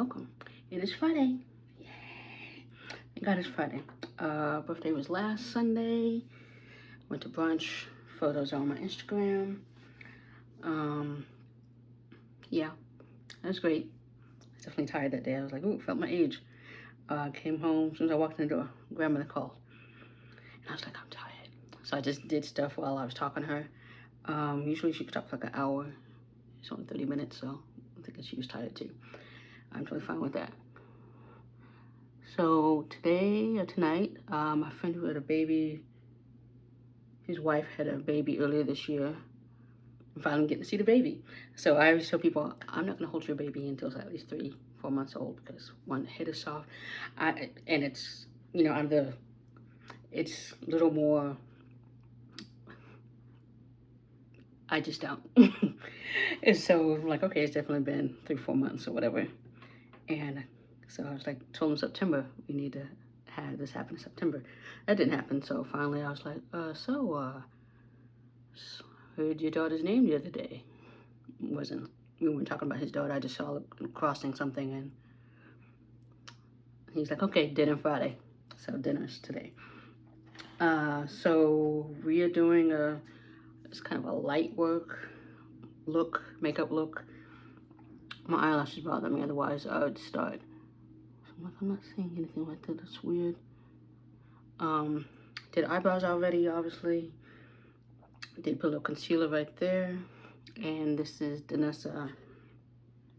welcome. It is Friday. Yeah. Thank God it's Friday. Birthday was last Sunday. Went to brunch. Photos are on my Instagram. Yeah, that was great. I was definitely tired that day. I was like, ooh, felt my age. Came home, as soon as I walked in the door, grandmother called. And I was like, I'm tired. So I just did stuff while I was talking to her. Usually she could talk for like an hour. It's only 30 minutes, so I think that she was tired too. I'm totally fine with that. So today or tonight, my friend who had a baby, his wife had a baby earlier this year. I'm finally getting to see the baby. So I always tell people, I'm not gonna hold your baby until it's at least 3-4 months old, because one, the head is soft, and it's, you know, it's a little more, I just don't. And so I'm like, okay, it's definitely been 3-4 months or whatever. And so I was like, told him September, we need to have this happen in September. That didn't happen. So finally I was like, heard your daughter's name the other day. We weren't talking about his daughter. I just saw it crossing something, and he's like, okay, dinner Friday. So dinner's today. So we are doing it's kind of a light makeup look. My eyelashes bother me, otherwise I would start. I'm not seeing anything like that. That's weird. Did eyebrows already, obviously. Did put a little concealer right there. And this is Danessa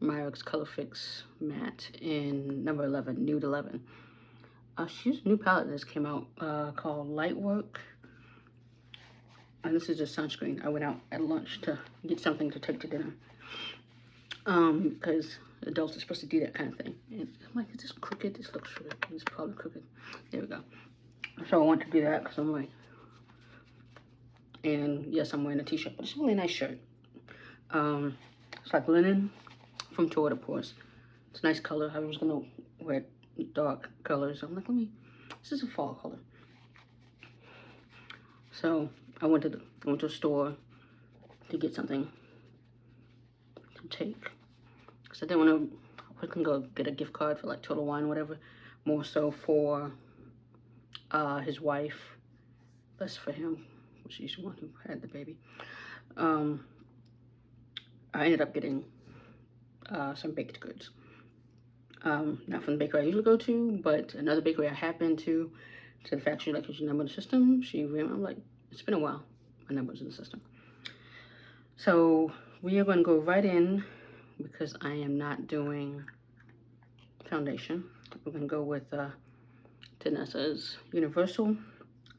Myricks Colorfix Matte in number 11, Nude 11. She used a new palette that just came out called Lightwork. And this is just sunscreen. I went out at lunch to get something to take to dinner. Because adults are supposed to do that kind of thing. And I'm like, is this crooked? This looks crooked. It's probably crooked. There we go. So I want to do that because I'm like, and yes, I'm wearing a t-shirt, but it's a really nice shirt. It's like linen from Tour de Force. It's a nice color. I was gonna wear dark colors. I'm like, this is a fall color. So I went to a store to get something to take. Because I didn't want to quickly go get a gift card for like Total Wine or whatever. More so for his wife. Less for him. She's the one who had the baby. I ended up getting some baked goods. Not from the bakery I usually go to, but another bakery I have been to the factory, like, is your number in the system? I'm like, it's been a while. My number's in the system. So we are going to go right in because I am not doing foundation. We're going to go with Danessa's Universal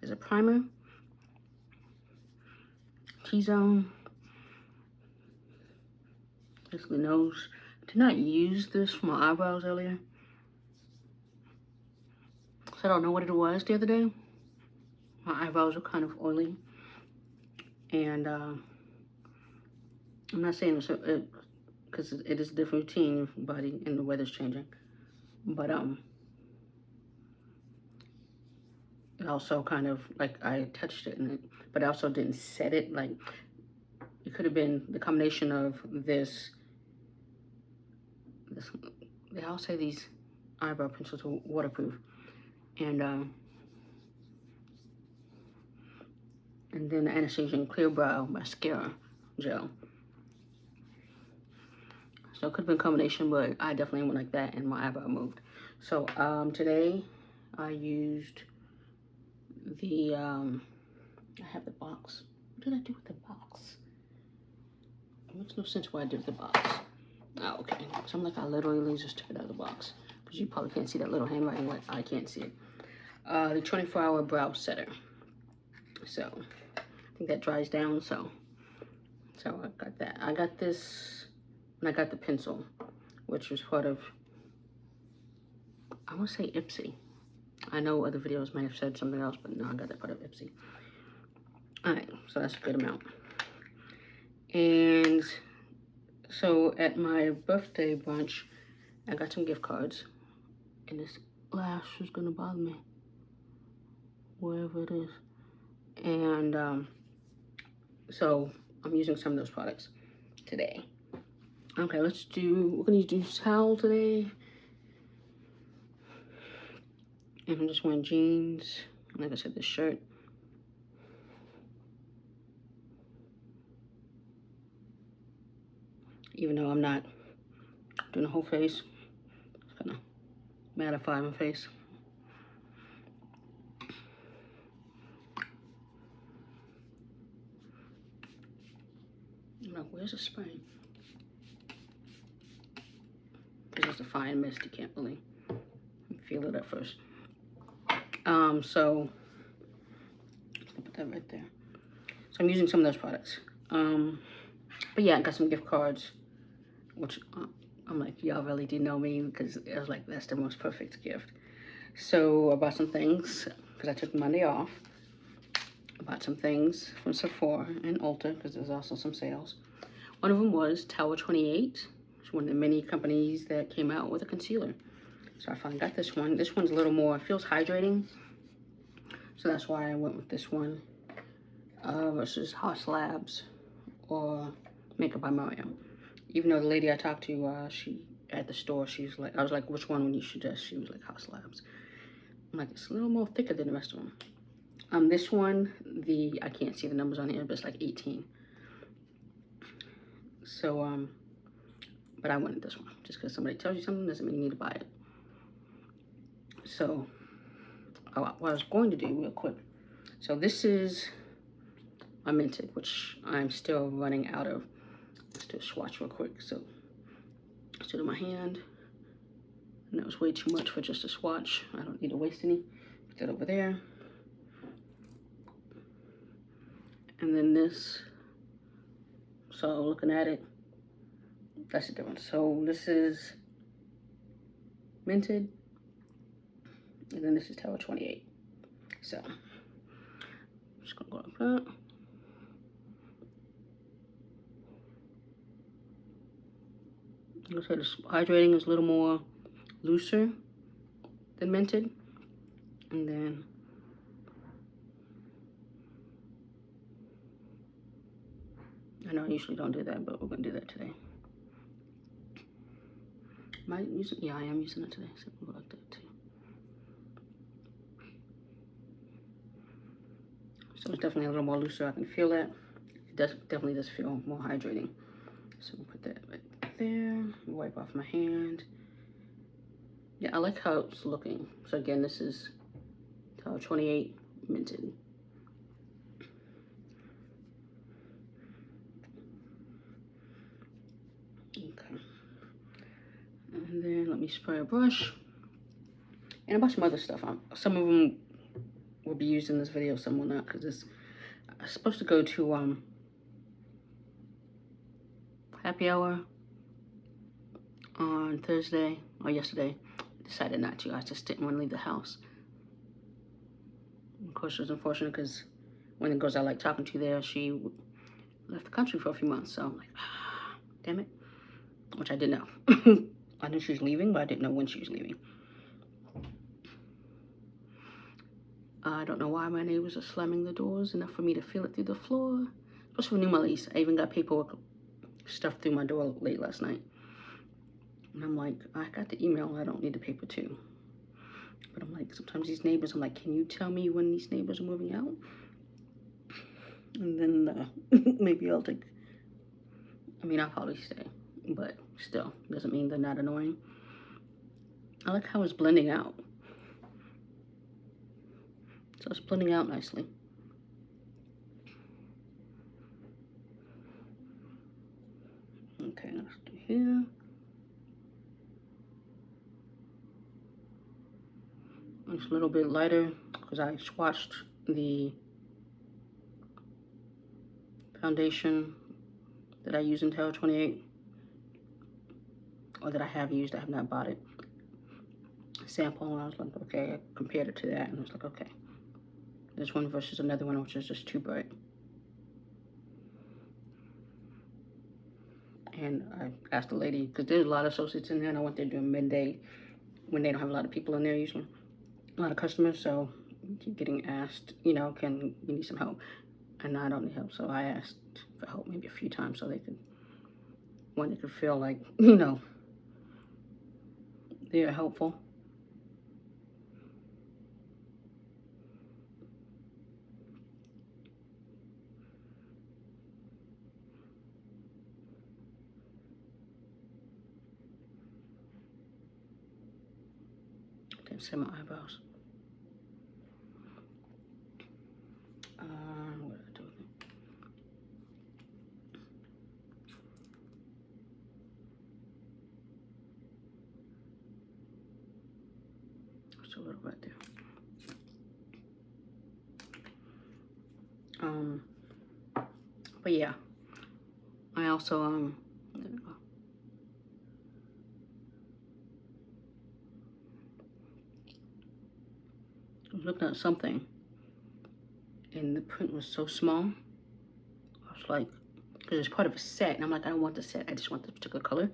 as a primer. T-zone. Basically nose. Did not use this for my eyebrows earlier. So I don't know what it was the other day. My eyebrows are kind of oily. And I'm not saying this because it is a different routine, body, and the weather's changing. But it also kind of, like, I touched it, but I also didn't set it. Like, it could have been the combination of this. They all say these eyebrow pencils are waterproof, and then the Anastasia Clear Brow Mascara Gel. So it could have been a combination, but I definitely went like that, and my eyebrow moved. So today I used the I have the box. What did I do with the box? It makes no sense what I did with the box. Oh, okay. So I'm like, I literally just took it out of the box, because you probably can't see that little handwriting like I can't see it. The 24-hour brow setter. So I think that dries down. So I got that. I got this, and I got the pencil, which was part of, I want to say Ipsy. I know other videos might have said something else, but no, I got that part of Ipsy. All right, so that's a good amount. And so at my birthday brunch, I got some gift cards, and this lash is gonna bother me, wherever it is. And so I'm using some of those products today. Okay, we're gonna do towel today. And I'm just wearing jeans. Like I said, this shirt. Even though I'm not doing the whole face, it's kind of mattify my face. I'm like, where's the spray? Because it's a fine mist, you can't really feel it at first. So I'll put that right there. So I'm using some of those products. But yeah, I got some gift cards, which I'm like, y'all really do know me, because I was like, that's the most perfect gift. So I bought some things because I took Monday off. I bought some things from Sephora and Ulta because there's also some sales. One of them was Tower 28. It's one of the many companies that came out with a concealer. So I finally got this one. This one's a little more, it feels hydrating. So that's why I went with this one versus Haus Labs or Makeup by Mario. Even though the lady I talked to, she at the store, she's like, I was like, which one would you suggest? She was like, Haus Labs. I'm like, it's a little more thicker than the rest of them. This one, I can't see the numbers on here, but it's like 18. So, but I wanted this one. Just because somebody tells you something doesn't mean you need to buy it. So, what I was going to do real quick. So this is my Mented, which I'm still running out of. Let's do a swatch real quick. So, let's do it in my hand. And that was way too much for just a swatch. I don't need to waste any. Put that over there. And then this. So looking at it, that's the difference. So this is Mented. And then this is Tower 28. So, I'm just gonna go like that. Like I said, this hydrating is a little more looser than Mented. And then I know I usually don't do that, but we're gonna do that today. Am I using? Yeah, I am using it today. So we'll go like that too. So it's definitely a little more looser. I can feel that. It definitely does feel more hydrating. So we'll put that right there. Wipe off my hand. Yeah, I like how it's looking. So again, this is Tower 28 Mented. Okay. And then let me spray a brush. And a bunch of other stuff. Some of them will be used in this video, some will not, because it's supposed to go to happy hour on Thursday or yesterday. Decided not to. I just didn't want to leave the house. Of course, it was unfortunate because one of the girls I like talking to there, she left the country for a few months. So I'm like, ah, damn it. Which I didn't know. I knew she was leaving, but I didn't know when she was leaving. I don't know why my neighbors are slamming the doors enough for me to feel it through the floor. Especially renew my lease. I even got paperwork stuffed through my door late last night. And I'm like, I got the email, I don't need the paper too. But I'm like, sometimes these neighbors, I'm like, can you tell me when these neighbors are moving out? And then maybe I'll take, I mean, I'll probably stay. But still, doesn't mean they're not annoying. I like how it's blending out. So it's blending out nicely. Okay, let's do here. It's a little bit lighter because I swatched the foundation that I use in Tower 28. Or that I have used, I have not bought it. Sample, and I was like, okay, I compared it to that, and I was like, okay. This one versus another one, which is just too bright. And I asked the lady, because there's a lot of associates in there, and I went there during midday when they don't have a lot of people in there usually. A lot of customers, so I keep getting asked, you know, can you need some help? And I don't need help, so I asked for help maybe a few times so they could, when they could feel like, you know, they're helpful. set my eyebrows. What did I do with it? Just a little right there. But yeah, I also there we go. I was looking at something and the print was so small. I was like, because it's part of a set, and I'm like, I don't want the set, I just want this particular color.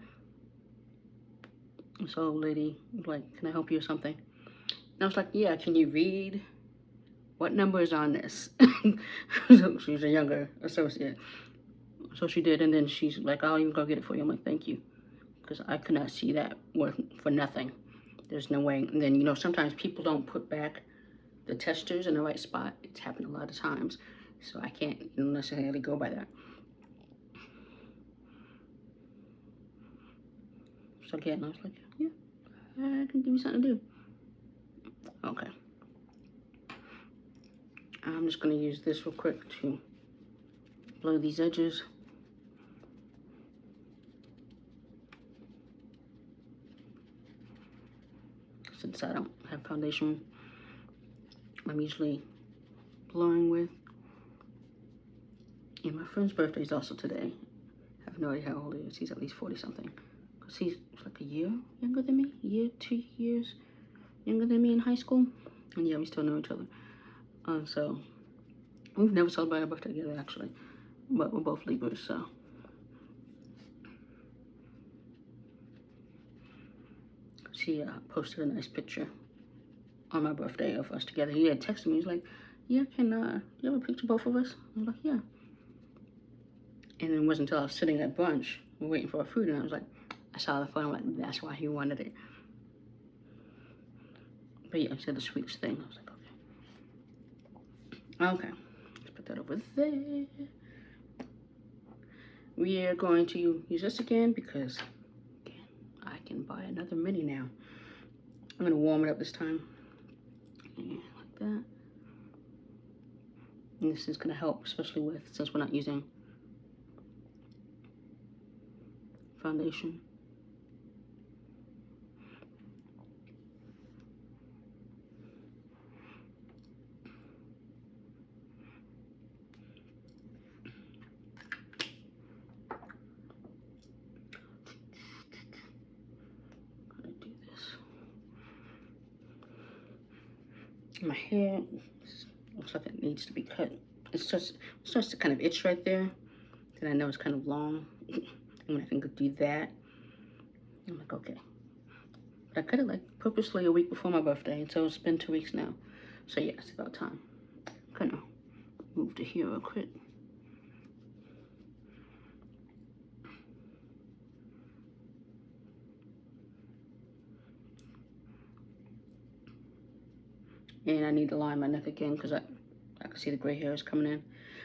And so lady was like, can I help you or something? And I was like, yeah, can you read what number is on this? So she's a younger associate. So she did, and then she's like, I'll even go get it for you. I'm like, thank you. Because I could not see that for nothing. There's no way. And then, you know, sometimes people don't put back the testers in the right spot. It's happened a lot of times. So I can't necessarily go by that. So again, I was like, yeah, I can give you something to do. Okay. I'm just going to use this real quick to blow these edges. Since I don't have foundation, I'm usually blowing with. And my friend's birthday is also today. I have no idea how old he is. He's at least 40 something. Because he's like a year younger than me. A year, 2 years younger than me in high school. And yeah, we still know each other. So we've never celebrated our birthday together actually. But we're both Libras, so. She posted a nice picture on my birthday of us together. He had texted me. He's like, yeah, can you have a picture of both of us? I was like, yeah. And it wasn't until I was sitting at brunch waiting for our food, and I was like, I saw the photo. I'm like, that's why he wanted it. But yeah, he said the sweetest thing. I was like, okay. Okay, let's put that over there. We are going to use this again because, again, I can buy another mini now. I'm going to warm it up this time. Yeah, like that. And this is going to help, especially with, since we're not using foundation. My hair looks like it needs to be cut. It starts to kind of itch right there. Then I know it's kind of long. And when I can do that, I'm like, okay. But I cut it like purposely a week before my birthday, and so it's been 2 weeks now. So yeah, it's about time. I'm gonna move to here real quick. And I need to line my neck again because I can see the gray hair is coming in,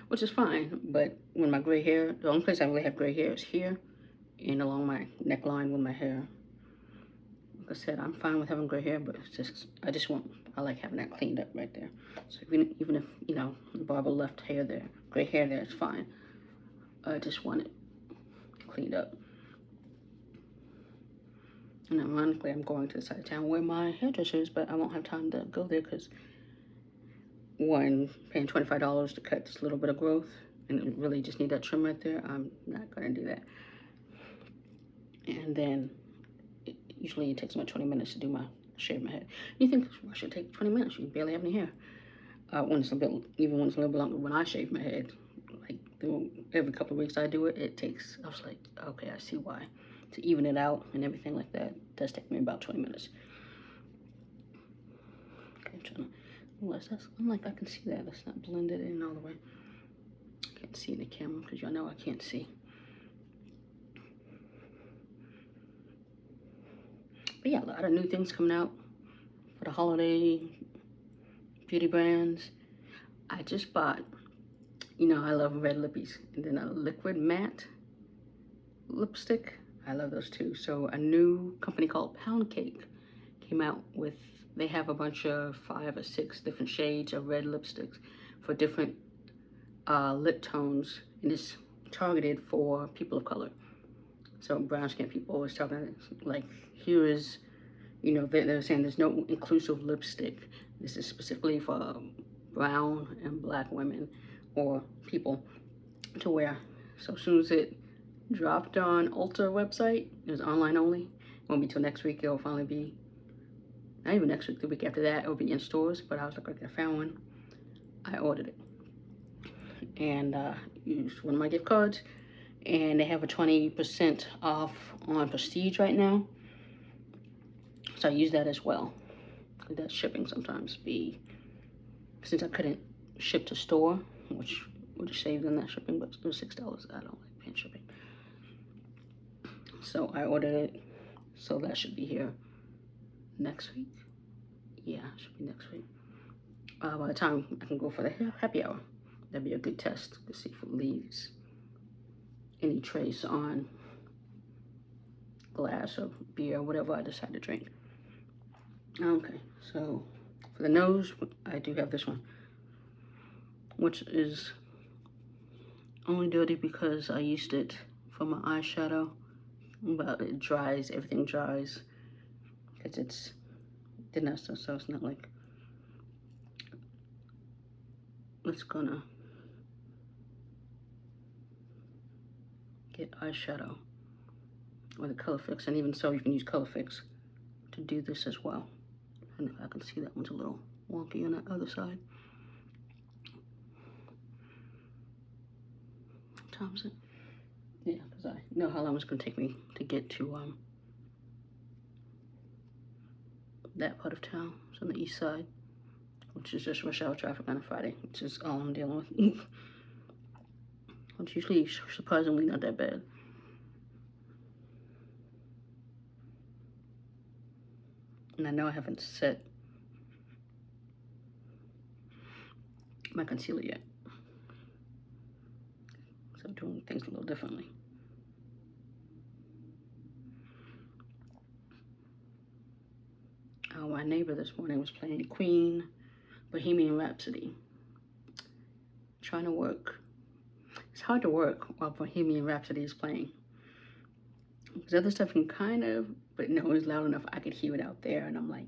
which is fine. But when my gray hair, the only place I really have gray hair is here and along my neckline with my hair. Like I said, I'm fine with having gray hair, but it's just, I like having that cleaned up right there. So even if, you know, the barber left hair there, gray hair there, it's fine. I just want it cleaned up. And ironically, I'm going to the side of town where my hairdresser is, but I won't have time to go there because, one, paying $25 to cut this little bit of growth, and it really just need that trim right there. I'm not going to do that. And then, usually it takes about 20 minutes to do my shave my head. You think, why should it take 20 minutes? You barely have any hair. When it's a bit, even when it's a little bit longer, when I shave my head, like every couple of weeks I do it, it takes, I was like, okay, I see why. To even it out and everything like that, it does take me about 20 minutes. Okay, I'm trying to, unless that's, I'm like, I can see that. That's not blended in all the way. I can't see in the camera because y'all know I can't see. But yeah, a lot of new things coming out for the holiday beauty brands. I just bought, you know, I love red lippies, and then a liquid matte lipstick. I love those too. So a new company called Pound Cake came out with, they have a bunch of 5 or 6 different shades of red lipsticks for different lip tones, and it's targeted for people of color. So brown skin people always talking like, here is, you know, they're saying there's no inclusive lipstick. This is specifically for brown and black women or people to wear. So as soon as it dropped on Ulta website, it was online only. It won't be till next week. It'll finally be, not even next week, the week after that, it'll be in stores. But I was like, okay, I found one. I ordered it. And used one of my gift cards. And they have a 20% off on Prestige right now. So I use that as well. That shipping sometimes be, since I couldn't ship to store, which would have saved on that shipping, but it was $6. I don't like paying shipping. So I ordered it. So that should be here next week. Yeah, it should be next week. By the time I can go for the happy hour, that'd be a good test to see if it leaves any trace on glass or beer or whatever I decide to drink. Okay, so for the nose, I do have this one, which is only dirty because I used it for my eyeshadow, but it dries, everything dries, because it's Danessa, so it's not like it's gonna get eyeshadow or the Colorfix, and even so you can use Colorfix to do this as well. And if I can see, that one's a little wonky on that other side. What time is it? Yeah, because I know how long it's going to take me to get to that part of town. It's on the east side, which is just rush hour traffic on a Friday, which is all I'm dealing with. It's usually surprisingly not that bad. And I know I haven't set my concealer yet, so I'm doing things a little differently. My neighbor this morning was playing Queen Bohemian Rhapsody. Trying to work. It's hard to work while Bohemian Rhapsody is playing. Because other stuff can kind of, but no, it was loud enough I could hear it out there, and I'm like,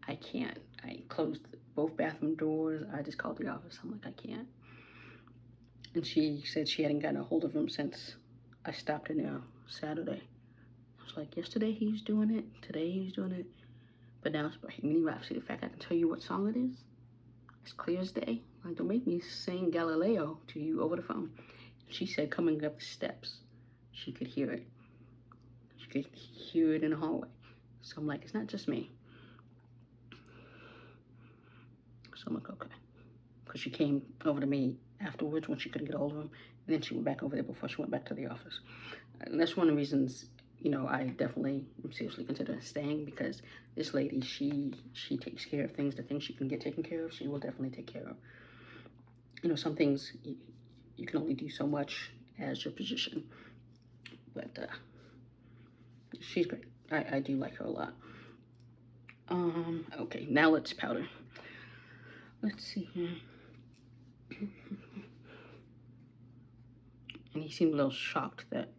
I can't. I closed both bathroom doors. I just called the office. I'm like, I can't. And she said she hadn't gotten a hold of him since I stopped in there Saturday. I was like, yesterday he was doing it, today he was doing it, but now it's Bohemian Rhapsody. In fact, I can tell you what song it is. It's clear as day. Like, don't make me sing Galileo to you over the phone. She said coming up the steps, she could hear it. She could hear it in the hallway. So I'm like, it's not just me. So I'm like, okay. Because she came over to me afterwards when she couldn't get a hold of him. And then she went back over there before she went back to the office. And that's one of the reasons, you know, I definitely am seriously considering staying, because this lady, she takes care of things. The things she can get taken care of, she will definitely take care of. You know, some things you can only do so much as your position. But she's great. I do like her a lot. Okay, now let's powder. Let's see here. And he seemed a little shocked that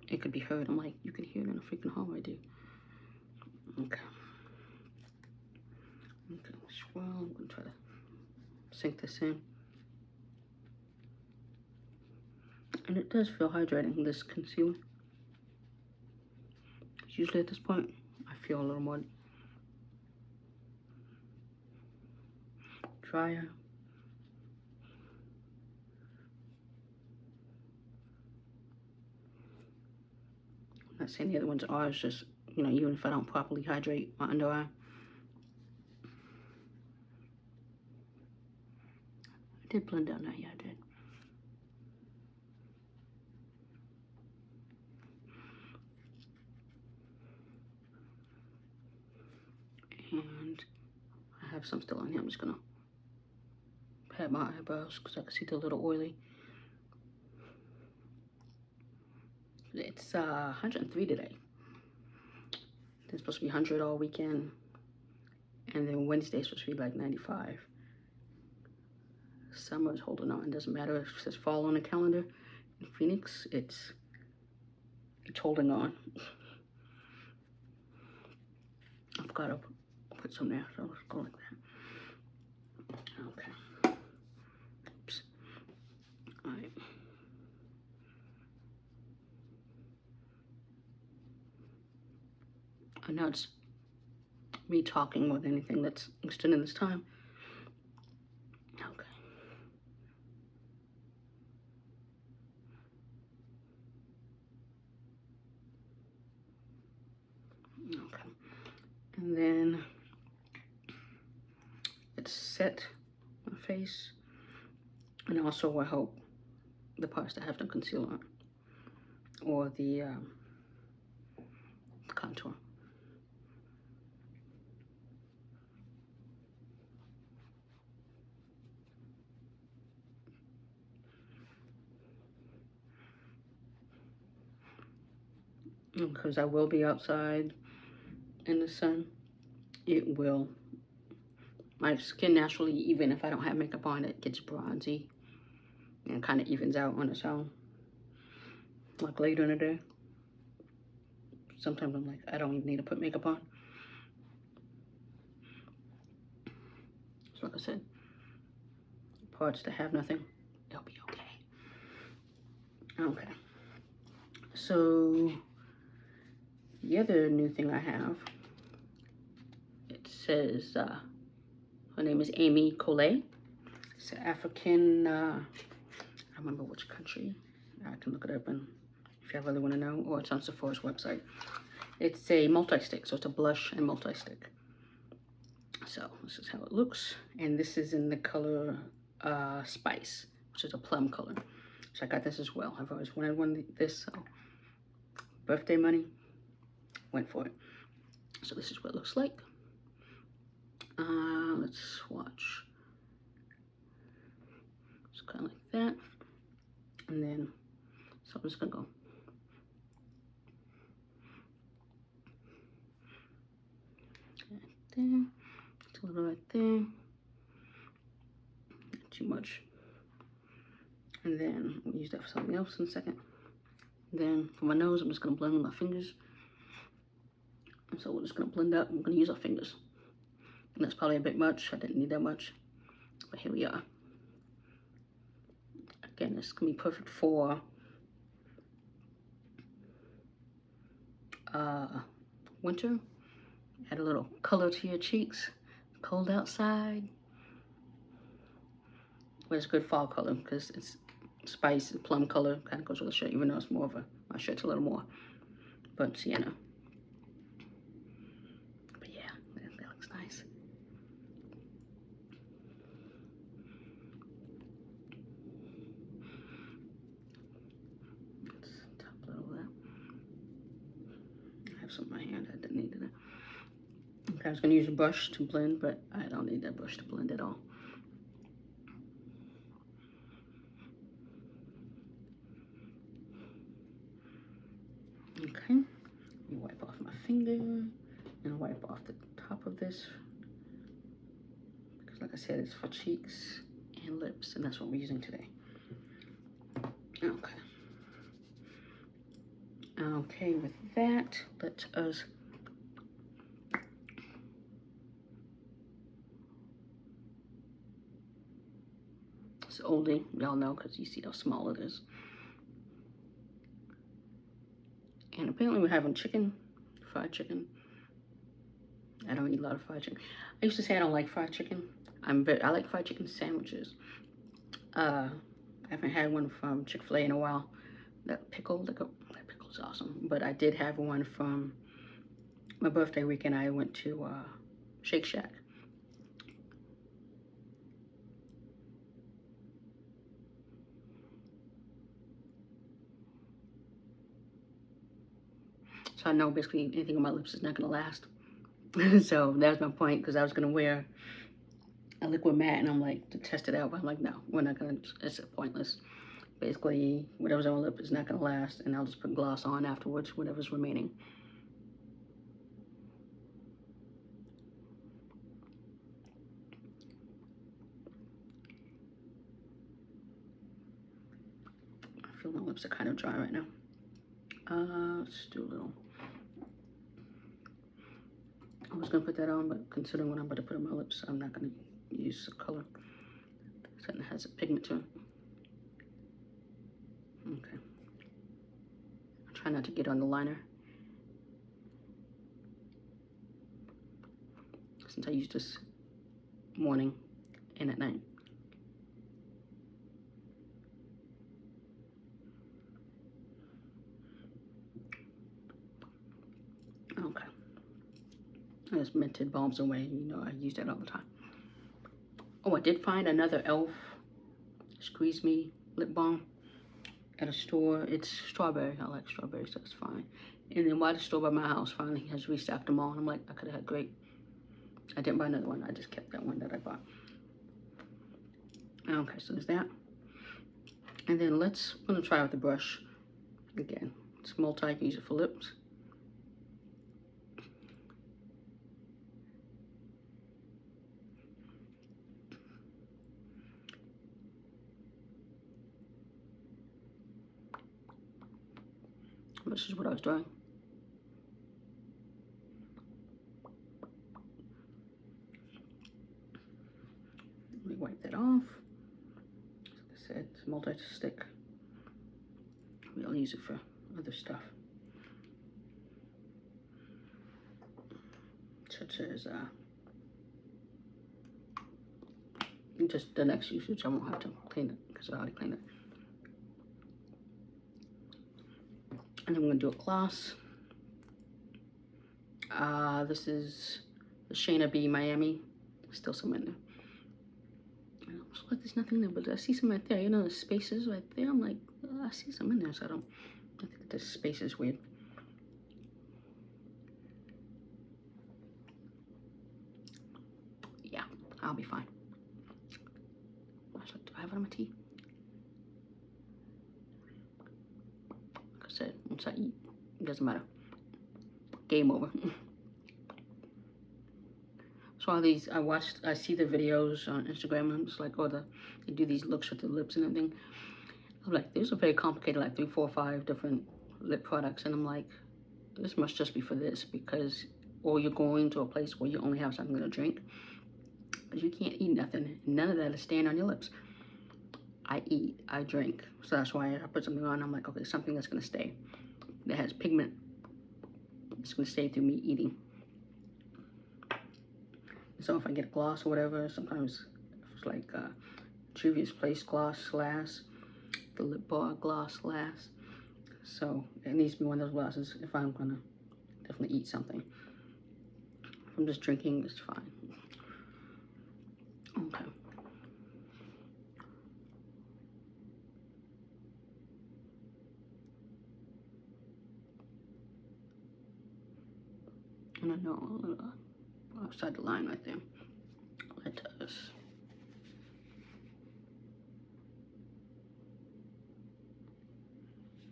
it could be heard. I'm like, you can hear it in the freaking hallway, dude. Okay. Okay, well, I'm gonna try to sink this in. And it does feel hydrating, this concealer. Usually at this point, I feel a little more drier. I'm not saying the other ones are, it's just, you know, even if I don't properly hydrate my under eye. I did blend out now, yeah, I did. And I have some still on here. I'm just gonna pat my eyebrows because I can see they're a little oily. It's 103 today. It's supposed to be 100 all weekend. And then Wednesday's supposed to be like 95. Summer's holding on. Doesn't matter if it says fall on the calendar. In Phoenix, it's holding on. I've got to put some there, so let's go like that. Okay. Oops. All right. I know it's me talking more than anything that's extending this time. Okay. Okay. And then it's set my face. And also I hope the parts that have no concealer on. Or the contour. Because I will be outside in the sun, it will, my skin naturally, even if I don't have makeup on, it gets bronzy and kind of evens out on its own. Like later in the day, sometimes I'm like, I don't even need to put makeup on. So like I said, parts that have nothing, it'll be okay. Okay, so the other new thing I have, it says, her name is Amy Colé. It's an African, I don't remember which country. I can look it up and if you really want to know, or it's on Sephora's website. It's a multi-stick, so it's a blush and multi-stick. So this is how it looks, and this is in the color Spice, which is a plum color. So I got this as well. I've always wanted one of this, so birthday money, went for it. So this is what it looks like. Let's swatch. It's kind of like that, and then so I'm just gonna go. Right there, it's a little right there. Not too much. And then we'll use that for something else in a second. Then for my nose, I'm just gonna blend with my fingers. And so we're just gonna blend up. I'm gonna use our fingers. And that's probably a bit much. I didn't need that much, but here we are. Again, this can be perfect for winter. Add a little color to your cheeks. Cold outside. But it's good fall color because it's spice and plum color. Kind of goes with the shirt, even though it's more of a, my shirt's a little more burnt sienna. But yeah, that looks nice. Let's top a little of that. I have some in my hand. I didn't need that. Okay, I was going to use a brush to blend, but I don't need that brush to blend at all. Okay, let me wipe off my finger and wipe off the top of this. Because like I said, it's for cheeks and lips, and that's what we're using today. Okay. Okay, with that, let us it's oldie, y'all know, because you see how small it is. And apparently we're having chicken, fried chicken. I don't eat a lot of fried chicken. I used to say I don't like fried chicken. I like fried chicken sandwiches. I haven't had one from Chick-fil-A in a while. That pickle is awesome. But I did have one from my birthday weekend. I went to Shake Shack. So I know basically anything on my lips is not gonna last. So that was my point, because I was gonna wear a liquid matte and I'm like, to test it out, but I'm like, no, we're not gonna, it's pointless. Basically, whatever's on my lip is not gonna last, and I'll just put gloss on afterwards, whatever's remaining. My lips are kind of dry right now. Let's do a little. I was gonna put that on, but considering what I'm about to put on my lips, I'm not gonna use the color. Something that has a pigment to it. Okay. Try not to get on the liner, since I use this morning and at night. Okay. I just Mented Balms away. You know, I use that all the time. Oh, I did find another e.l.f. Squeeze Me lip balm at a store. It's strawberry. I like strawberry, so it's fine. And then why the store by my house finally has restocked them all. I'm like, I could have had great. I didn't buy another one. I just kept that one that I bought. Okay, so there's that. And then I'm gonna try with the brush again. It's multi, you can use it for lips. This is what I was doing. Let me wipe that off. Like I said, it's multi-stick. We'll use it for other stuff, such as just the next usage. I won't have to clean it because I already cleaned it. And then we're gonna do a gloss. This is the Shayna B Miami. Still some in there. So like there's nothing there, but I see some right there. You know, the spaces right there. I'm like, I see some in there, so I think this space is weird. Yeah, I'll be fine. Do I have it on my teeth? Like I said, once I eat, it doesn't matter. Game over. So all these, I see the videos on Instagram, and it's like, oh, they do these looks with the lips and everything. I'm like, these are very complicated, like 3, 4, 5 different lip products, and I'm like, this must just be for this, because, or you're going to a place where you only have something to drink, but you can't eat nothing. None of that is staying on your lips. I eat, I drink, so that's why I put something on. I'm like, okay, something that's gonna stay, that has pigment. It's gonna stay through me eating. So if I get a gloss or whatever, sometimes it's like Trivia's Place gloss lasts, the lip bar gloss lasts. So it needs to be one of those glosses if I'm gonna definitely eat something. If I'm just drinking, it's fine. Okay. And I know outside the line right there. Let us.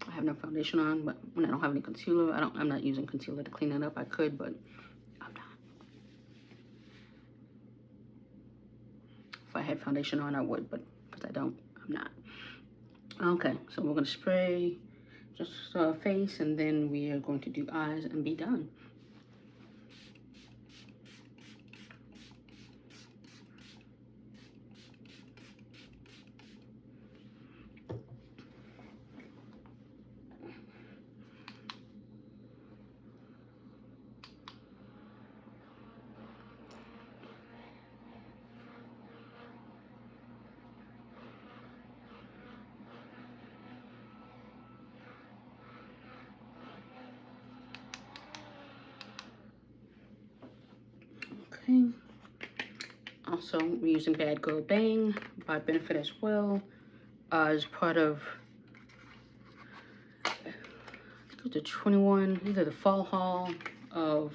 I have no foundation on, but when I don't have any concealer, I'm not using concealer to clean it up. I could, but I'm not. If I had foundation on, I would, but because I don't, I'm not. Okay, so we're gonna spray just face, and then we are going to do eyes and be done. Okay. Also, we're using Bad Girl Bang by Benefit as well, as part of the 21, either the fall haul of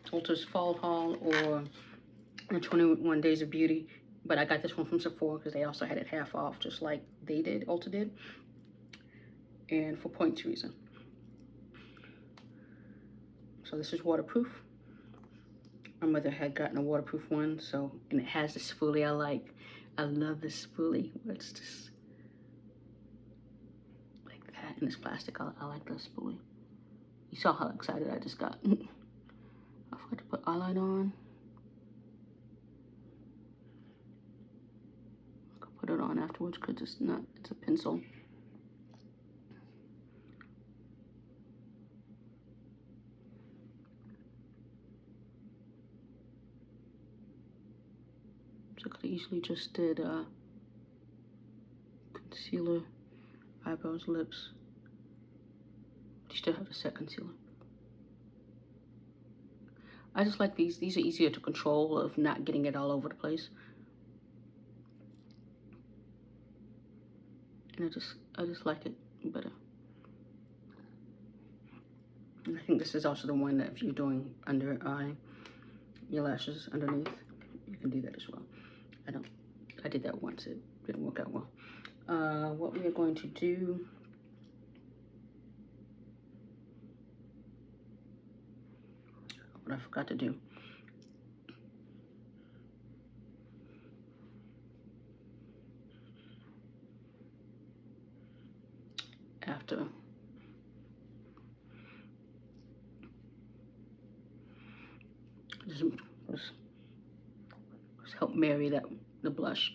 Ulta's fall haul or the 21 Days of Beauty. But I got this one from Sephora because they also had it half off, just like they did, Ulta did, and for points reason. So this is waterproof. My mother had gotten a waterproof one, so, and it has this spoolie I like. I love this spoolie. It's just like in this plastic. I like this spoolie. You saw how excited I just got. I forgot to put eyeliner on. I could put it on afterwards because it's a pencil. So I could have easily just did concealer, eyebrows, lips. You still have the set concealer. I just like these. These are easier to control of not getting it all over the place. And I just like it better. And I think this is also the one that if you're doing under eye, your lashes underneath, you can do that as well. I did that once. It didn't work out well. What we are going to do, what I forgot to do. After just help marry the blush.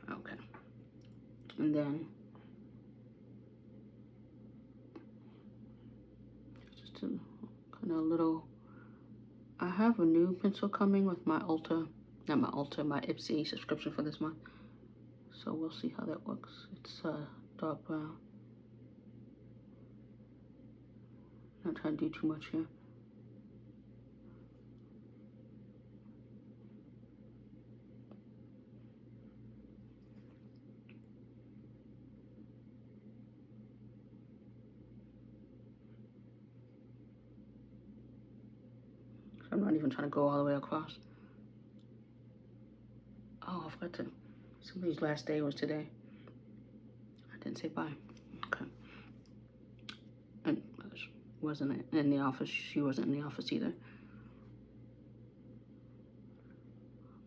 Okay, and then just a kind of little. I have a new pencil coming with my Ulta, not my Ulta, my Ipsy subscription for this month. So we'll see how that works. It's dark brown. Not trying to do too much here. So I'm not even trying to go all the way across. Oh, I forgot to. Somebody's last day was today. I didn't say bye. Okay. And wasn't in the office. She wasn't in the office either.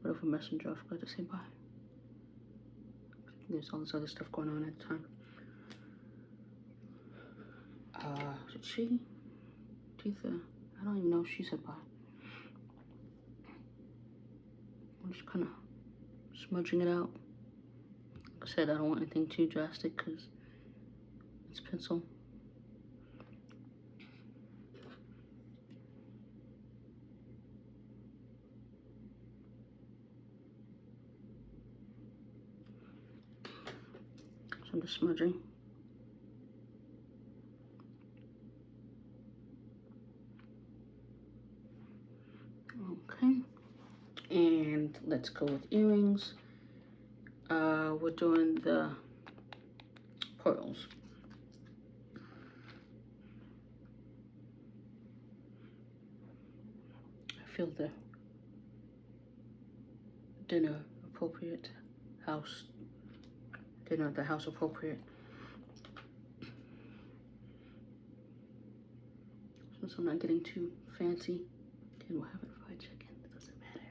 But of a messenger, I forgot to say bye. There's all this other stuff going on at the time. Did she? Titha? I don't even know if she said bye. I'm just kind of smudging it out. Like I said, I don't want anything too drastic because it's pencil. So I'm just smudging. Okay. And let's go with earrings. We're doing the pearls. I feel the dinner appropriate, dinner at the house appropriate. Since I'm not getting too fancy. Again, we're having fried chicken, it doesn't matter.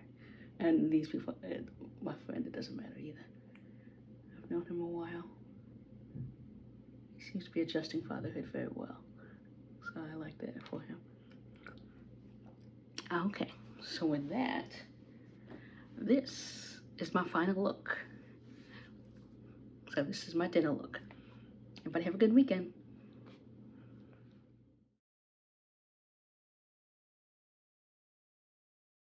And these people, my friend, it doesn't matter either. I've known him a while. He seems to be adjusting fatherhood very well. So I like that for him. Okay, so with that, this is my final look. So this is my dinner look. Everybody have a good weekend.